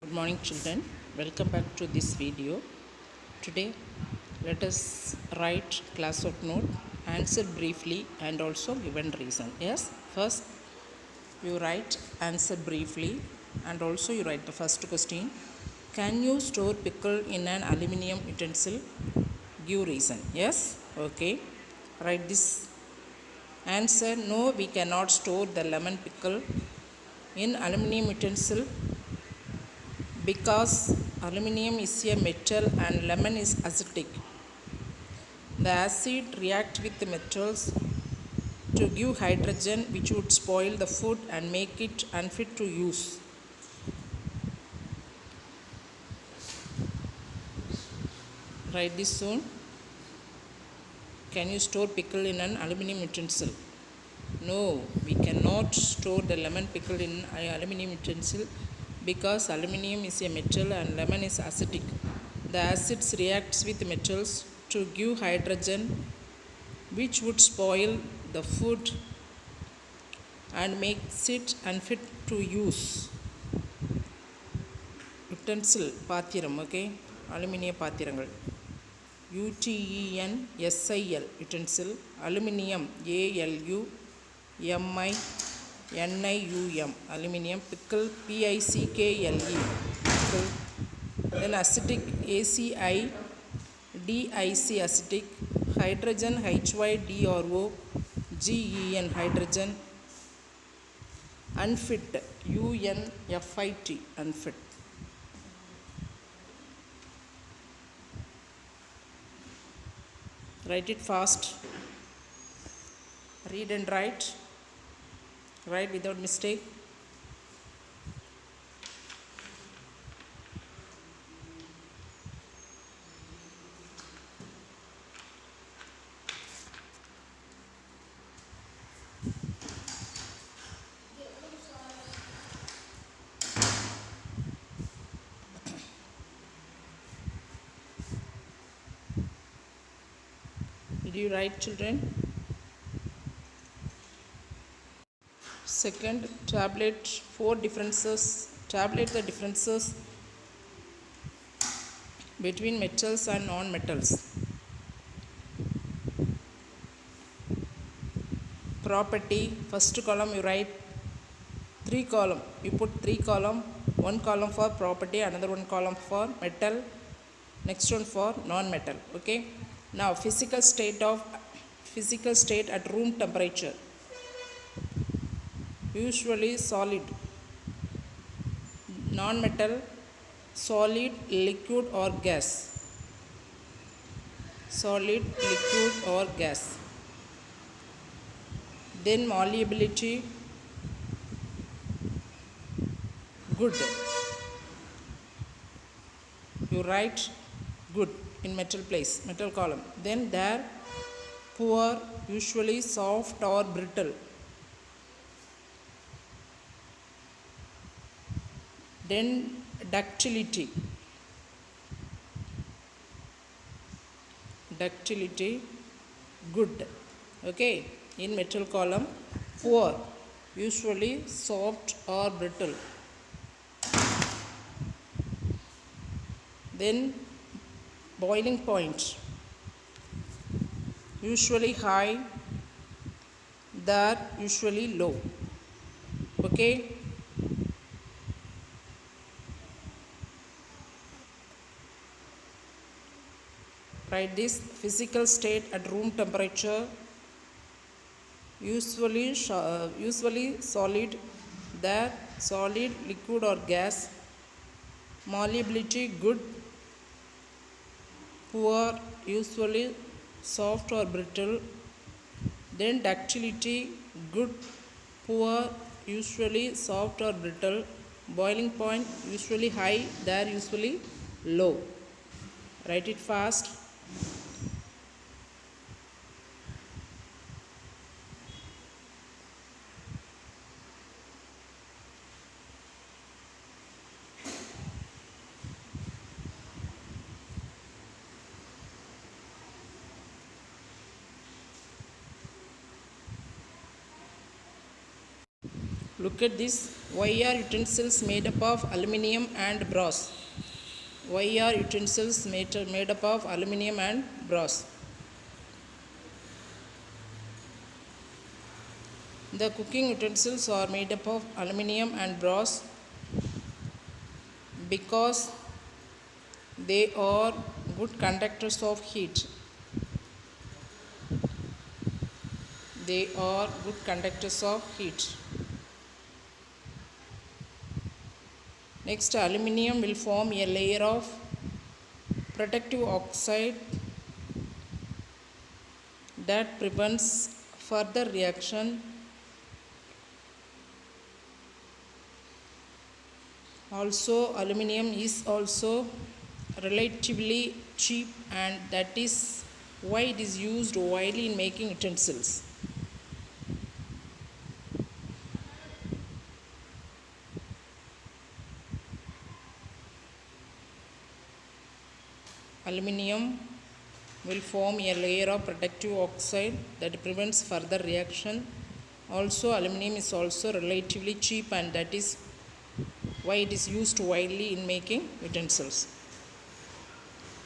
Good morning children, welcome back to this video. Today let us write class of note, answer briefly and also given reason. Yes, first you write answer briefly and also you write the first question. Can you store pickle in an aluminum utensil? Give reason. Yes, okay. Write this answer. No, we cannot store the lemon pickle in aluminum utensil because aluminum is a metal and lemon is acidic. The acid react with the metals to give hydrogen which would spoil the food and make it unfit to use. Write this soon. Can you store pickle in an aluminum utensil? No, we cannot store the lemon pickle in an aluminum utensil because aluminum is a metal and lemon is acidic. The acids reacts with metals to give hydrogen which would spoil the food and makes it unfit to use. Utensil பாத்திரம், okay, அலுமினிய பாத்திரங்கள். UTENSIL utensil, aluminium ALUMINIUM aluminium, pickle PICKLE pickle, then acidic ACIDIC acidic, hydrogen HYDROGEN hydrogen, unfit UNFIT unfit. Write it fast. Read and write. Write without mistake. Did you write, children? Second, tablet four differences. Tablet the differences between metals and non-metals. Property, first column you write three column. You put three column, one column for property, another one column for metal, next one for non-metal. Okay. Now physical state at room temperature. Usually solid, non-metal, solid, liquid or gas. Solid, liquid or gas. Then malleability, good. You write good in metal place, metal column. Then there, poor, usually soft or brittle. Then ductility, good. Okay, in metal column, poor, usually soft or brittle. Then boiling point, usually high, there usually low. Okay. Write this physical state at room temperature. Usually solid, there solid, liquid or gas. Malleability, good. Poor, usually soft or brittle. Then ductility, good, poor, usually soft or brittle. Boiling point, usually high, there usually low. Write it fast. Look at this. Why are utensils made up of aluminium and brass? Why are utensils made up of aluminium and brass? The cooking utensils are made up of aluminium and brass because they are good conductors of heat. They are good conductors of heat. Next, aluminium will form a layer of protective oxide that prevents further reaction. Also, aluminium is also relatively cheap, and that is why it is used widely in making utensils. Aluminium will form a layer of protective oxide that prevents further reaction. Also, aluminium is also relatively cheap, and that is why it is used widely in making utensils.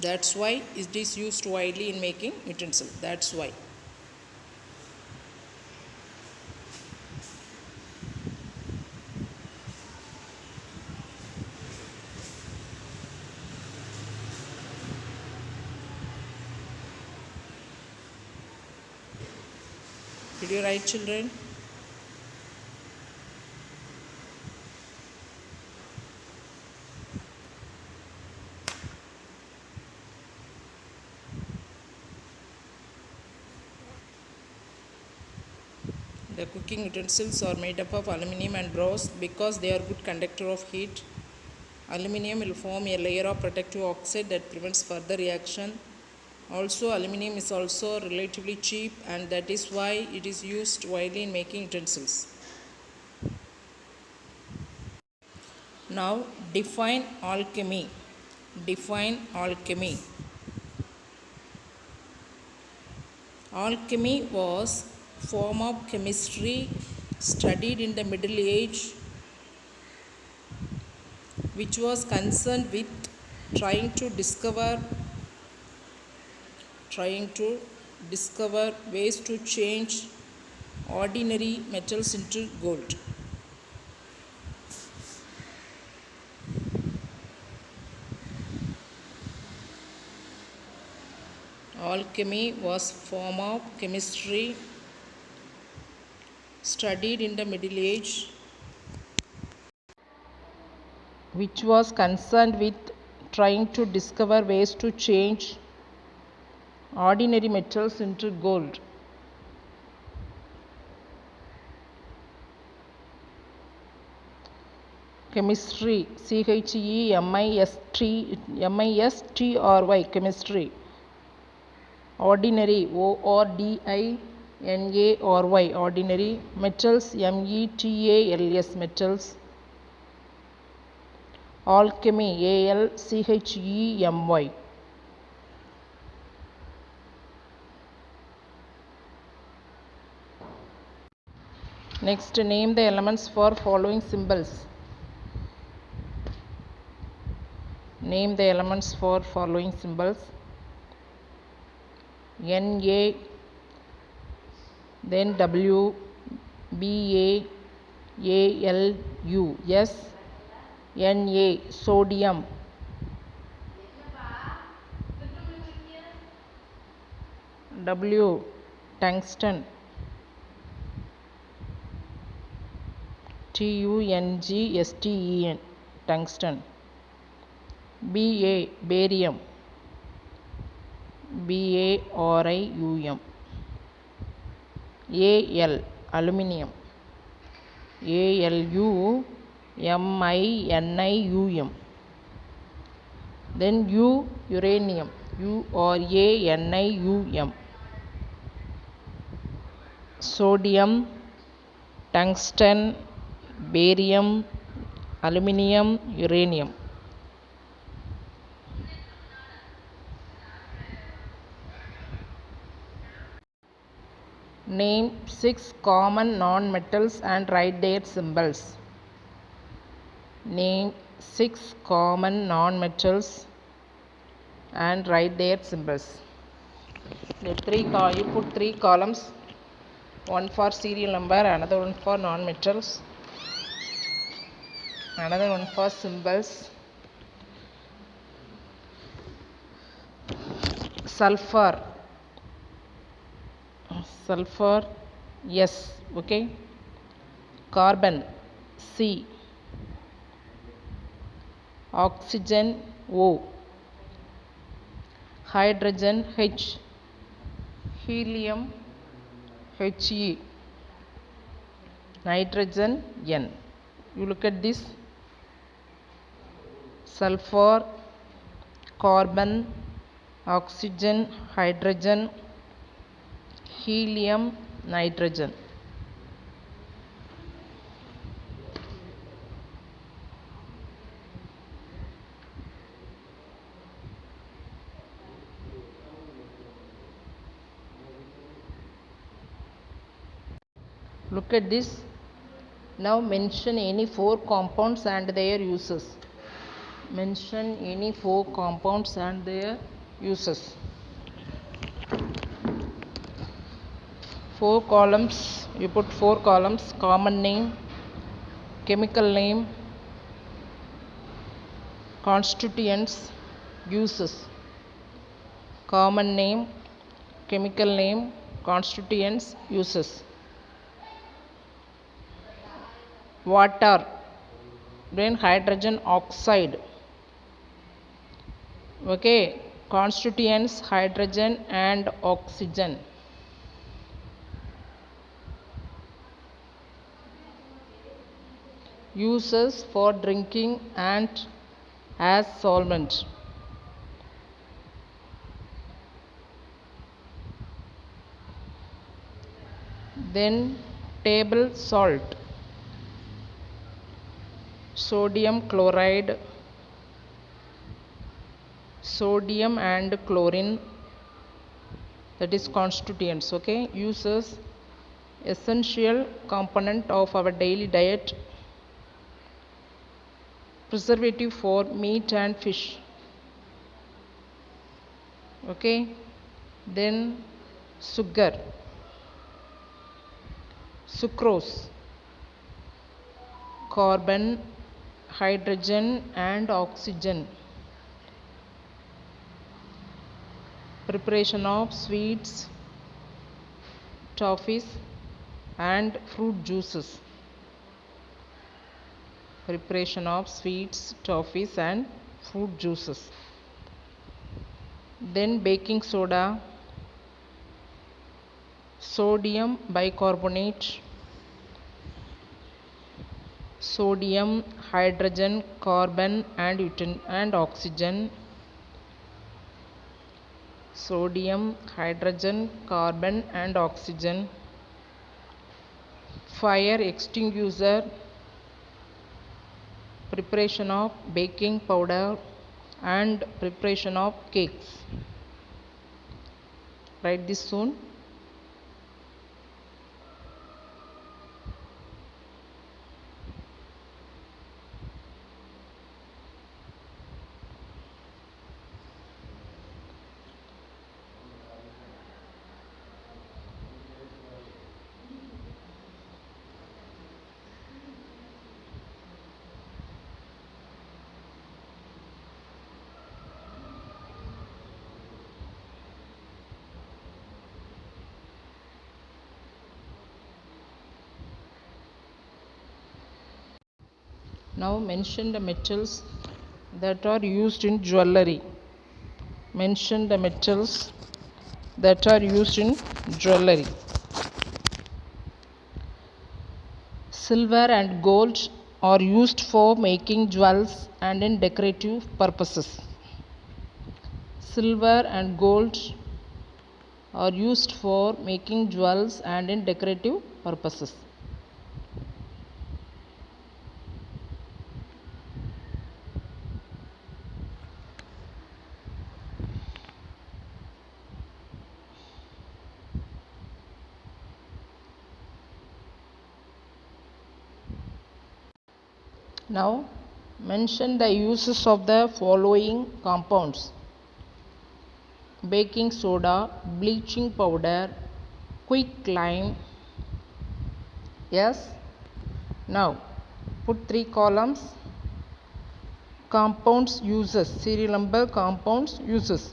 That's why it is used widely in making utensils. That's why. Did you write, children? The cooking utensils are made up of aluminium and brass because they are good conductor of heat. Aluminium will form a layer of protective oxide that prevents further reaction. Also, aluminium is also relatively cheap, and that is why it is used widely in making utensils. Now, define alchemy. Define alchemy. Alchemy was form of chemistry studied in the Middle Age which was concerned with trying to discover ways to change ordinary metals into gold. Alchemy was form of chemistry studied in the Middle Age which was concerned with trying to discover ways to change ordinary metals into gold. Chemistry, chemistry, chemistry. Ordinary, ordinary, ordinary. Metals, metals, metals. Alchemy, alchemy. Next, name the elements for following symbols. Name the elements for following symbols. Na, then W, Ba, Alu, yes, Na, sodium, W, tungsten, Tungsten, tungsten, Ba, barium, Barium, Al, aluminium, Aluminium, then U, uranium, Uranium, sodium, tungsten, barium, aluminium, uranium. Name 6 common non-metals and write their symbols. Name 6 common non-metals and write their symbols. You put 3 columns, one for serial number, another one for non-metals, another one for symbols. Sulfur, yes, okay. Carbon, C. Oxygen, O. Hydrogen, H. Helium, He. Nitrogen, N. You look at this: sulfur, carbon, oxygen, hydrogen, helium, nitrogen. Look at this. Now mention any 4 compounds and their uses. Mention any 4 compounds and their uses. 4 columns. You put 4 columns: common name, chemical name, constituents, uses. Common name, chemical name, constituents, uses. Water, then hydrogen oxide. Okay, constituents hydrogen and oxygen. Uses for drinking and as solvent. Then table salt, sodium chloride, sodium and chlorine, that is constituents. Okay, uses: essential component of our daily diet, preservative for meat and fish. Okay, then sugar, sucrose, carbon, hydrogen and oxygen. Preparation of sweets, toffees and fruit juices. Preparation of sweets, toffees and fruit juices. Then baking soda, sodium bicarbonate, sodium, hydrogen, carbon and oxygen. Sodium, hydrogen, carbon and oxygen. Fire extinguisher, preparation of baking powder and preparation of cakes. Write this soon. Now mention the metals that are used in jewelry. Mention the metals that are used in jewelry. Silver and gold are used for making jewels and in decorative purposes. Silver and gold are used for making jewels and in decorative purposes. Now mention the uses of the following compounds: baking soda, bleaching powder, quicklime. Yes. Now put 3 columns. Compounds uses, serial number compounds uses.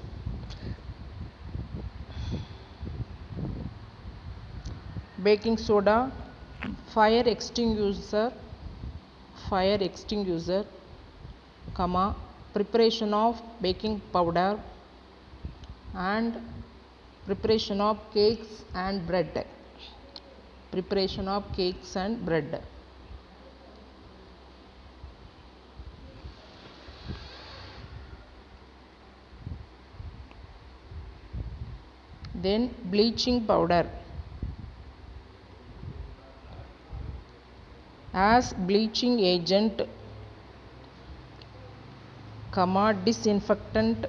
Baking soda, fire extinguisher, comma, preparation of baking powder, and preparation of cakes and bread. Preparation of cakes and bread. Then bleaching powder. As bleaching agent, comma, disinfectant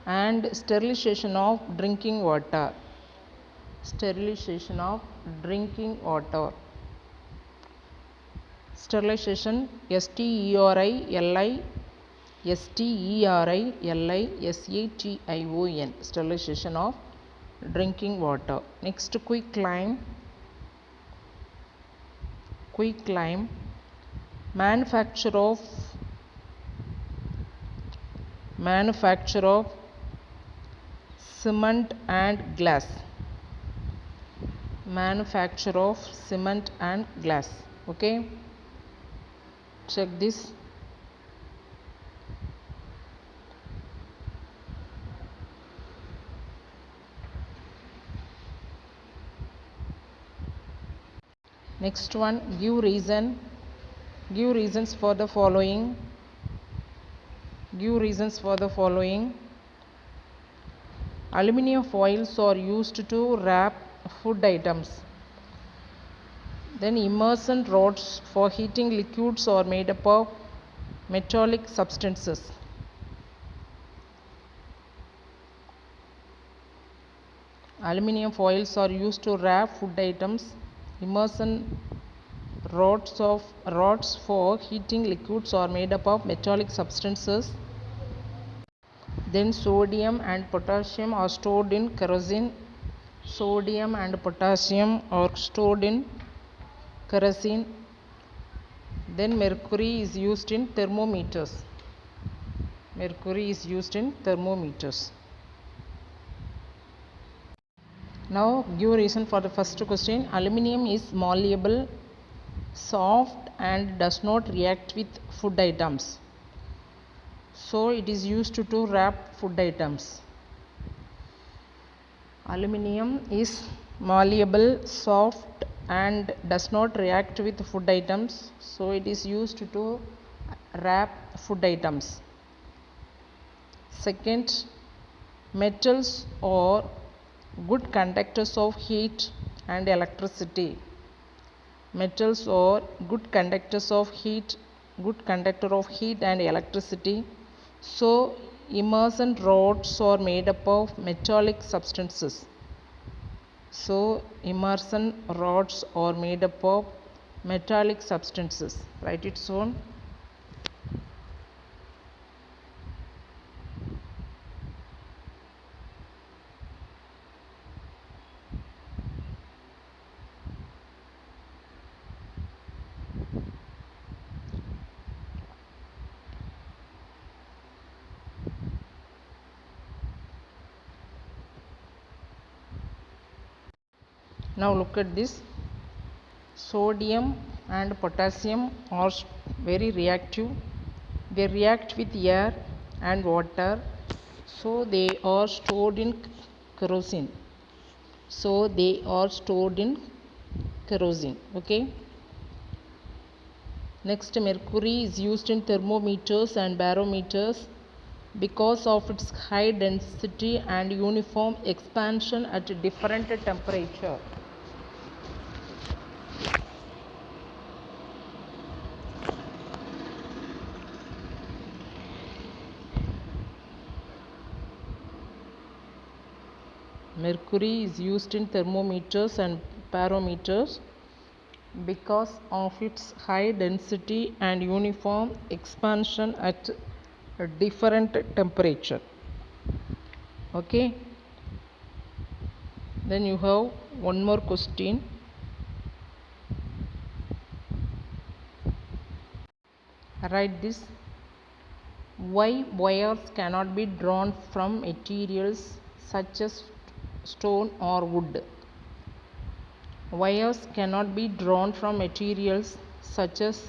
and sterilization of drinking water. Sterilization of drinking water. Sterilization, sterilization, sterilization of drinking water. Next, quicklime. Quicklime, manufacture of cement and glass. Manufacture of cement and glass. Okay, check this. Next one, give reasons for the following. Aluminium foils are used to wrap food items. Then immersion rods for heating liquids are made up of metallic substances. Aluminium foils are used to wrap food items. Immersion rods for heating liquids are made up of metallic substances. Then sodium and potassium are stored in kerosene. Sodium and potassium are stored in kerosene. Then mercury is used in thermometers. Now give reason for the first question. Aluminium is malleable, soft and does not react with food items, so it is used to wrap food items. Aluminium is malleable, soft and does not react with food items, so it is used to wrap food items. Second, metals are good conductors of heat and electricity. Metals are good conductor of heat and electricity, so immersion rods are made up of metallic substances. Write it soon. Now look at this. Sodium and potassium are very reactive. They react with air and water, so they are stored in kerosene. Okay. Next, mercury is used in thermometers and barometers because of its high density and uniform expansion at different temperature. Mercury is used in thermometers and barometers because of its high density and uniform expansion at a different temperature. Okay, then you have one more question. Write this: why wires cannot be drawn from materials such as stone or wood? Wires cannot be drawn from materials such as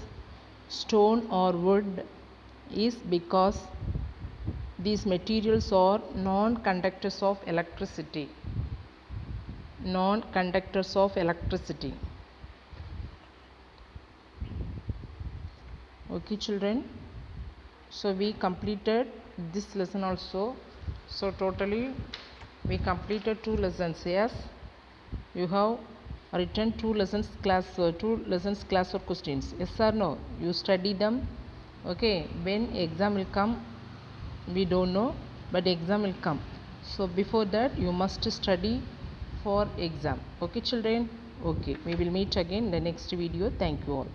stone or wood is because these materials are non-conductors of electricity. Non-conductors of electricity. Okay, children. So we completed this lesson also. So totally we completed 2 lessons. Yes, you have written 2 lessons class or questions. Yes or no? You study them. Okay, when exam will come, we don't know, but exam will come. So before that you must study for exam. Okay, children. Okay, we will meet again in the next video. Thank you all.